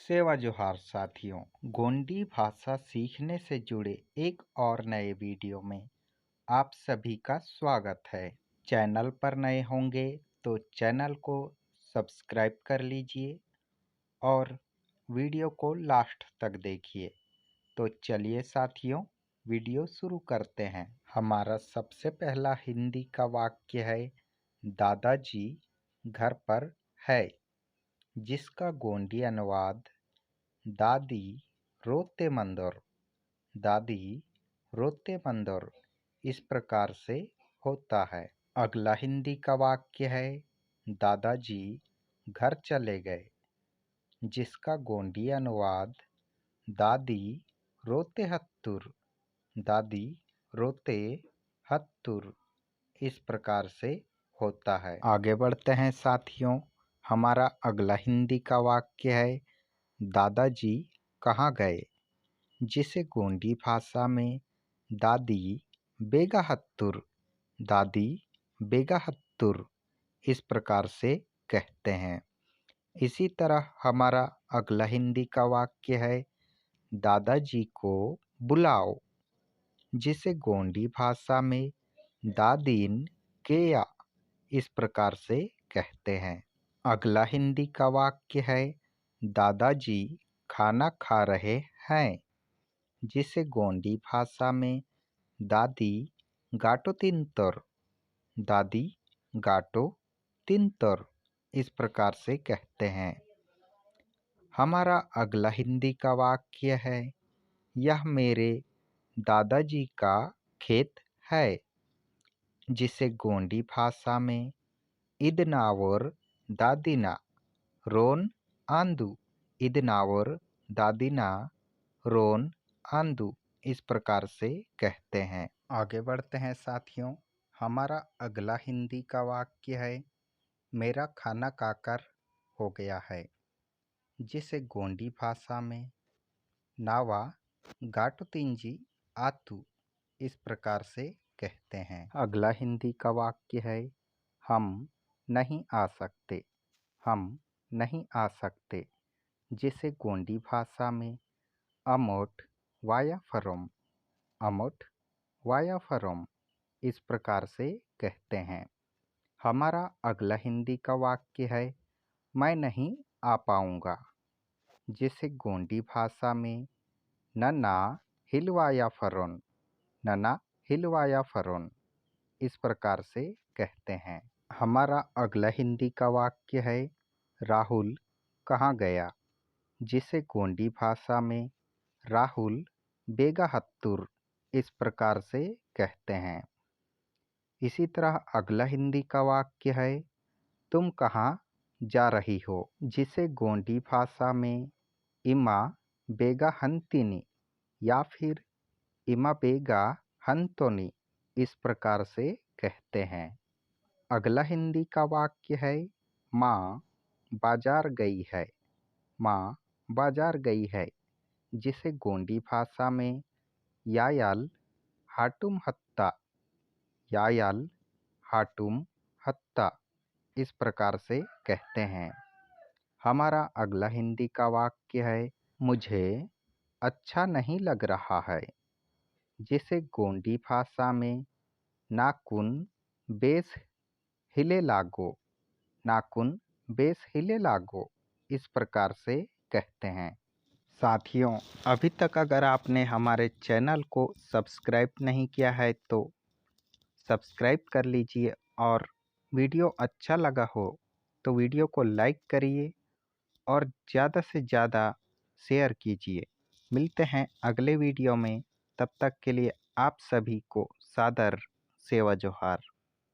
सेवा जोहार साथियों। गोंडी भाषा सीखने से जुड़े एक और नए वीडियो में आप सभी का स्वागत है। चैनल पर नए होंगे तो चैनल को सब्सक्राइब कर लीजिए और वीडियो को लास्ट तक देखिए। तो चलिए साथियों, वीडियो शुरू करते हैं। हमारा सबसे पहला हिंदी का वाक्य है, दादाजी घर पर है, जिसका गोंडी अनुवाद दादी रोते मंदोर, दादी रोते मंदोर इस प्रकार से होता है। अगला हिंदी का वाक्य है, दादाजी घर चले गए, जिसका गोंडी अनुवाद दादी रोते हत्तुर, दादी रोते हत्तुर इस प्रकार से होता है। आगे बढ़ते हैं साथियों। हमारा अगला हिंदी का वाक्य है, दादाजी कहाँ गए, जिसे गोंडी भाषा में दादी बेगा हत्तुर, दादी बेगा हत्तुर इस प्रकार से कहते हैं। इसी तरह हमारा अगला हिंदी का वाक्य है, दादाजी को बुलाओ, जिसे गोंडी भाषा में दादीन केया इस प्रकार से कहते हैं। अगला हिंदी का वाक्य है, दादाजी खाना खा रहे हैं, जिसे गोंडी भाषा में दादी गाटो तिनतर, दादी गाटो तिनतर इस प्रकार से कहते हैं। हमारा अगला हिंदी का वाक्य है, यह मेरे दादाजी का खेत है, जिसे गोंडी भाषा में इदनावर दादीना रोन आंदू, इदनावर दादीना रोन आंदू इस प्रकार से कहते हैं। आगे बढ़ते हैं साथियों। हमारा अगला हिंदी का वाक्य है, मेरा खाना खाकर हो गया है, जिसे गोंडी भाषा में नावा गाटोतिंजी आतू इस प्रकार से कहते हैं। अगला हिंदी का वाक्य है, हम नहीं आ सकते, हम नहीं आ सकते, जिसे गोंडी भाषा में अमोट वाया फरोम, अमोट वाया फरोम इस प्रकार से कहते हैं। हमारा अगला हिंदी का वाक्य है, मैं नहीं आ पाऊँगा, जिसे गोंडी भाषा में नना हिलवाया फरोन, नना हिलवाया फरोन इस प्रकार से कहते हैं। हमारा अगला हिंदी का वाक्य है, राहुल कहाँ गया, जिसे गोंडी भाषा में राहुल बेगा हत्तुर इस प्रकार से कहते हैं। इसी तरह अगला हिंदी का वाक्य है, तुम कहाँ जा रही हो, जिसे गोंडी भाषा में इमा बेगा हंतिनी या फिर इमा बेगा हंतोनी इस प्रकार से कहते हैं। अगला हिंदी का वाक्य है, माँ बाजार गई है, माँ बाजार गई है, जिसे गोंडी भाषा में यायाल हाटुम हत्ता, यायाल हाटुम हत्ता इस प्रकार से कहते हैं। हमारा अगला हिंदी का वाक्य है, मुझे अच्छा नहीं लग रहा है, जिसे गोंडी भाषा में नाकुन बेस हिले लागो, नाकुन बेस हिले लागो इस प्रकार से कहते हैं। साथियों, अभी तक अगर आपने हमारे चैनल को सब्सक्राइब नहीं किया है तो सब्सक्राइब कर लीजिए और वीडियो अच्छा लगा हो तो वीडियो को लाइक करिए और ज़्यादा से ज़्यादा शेयर कीजिए। मिलते हैं अगले वीडियो में, तब तक के लिए आप सभी को सादर सेवा जोहार।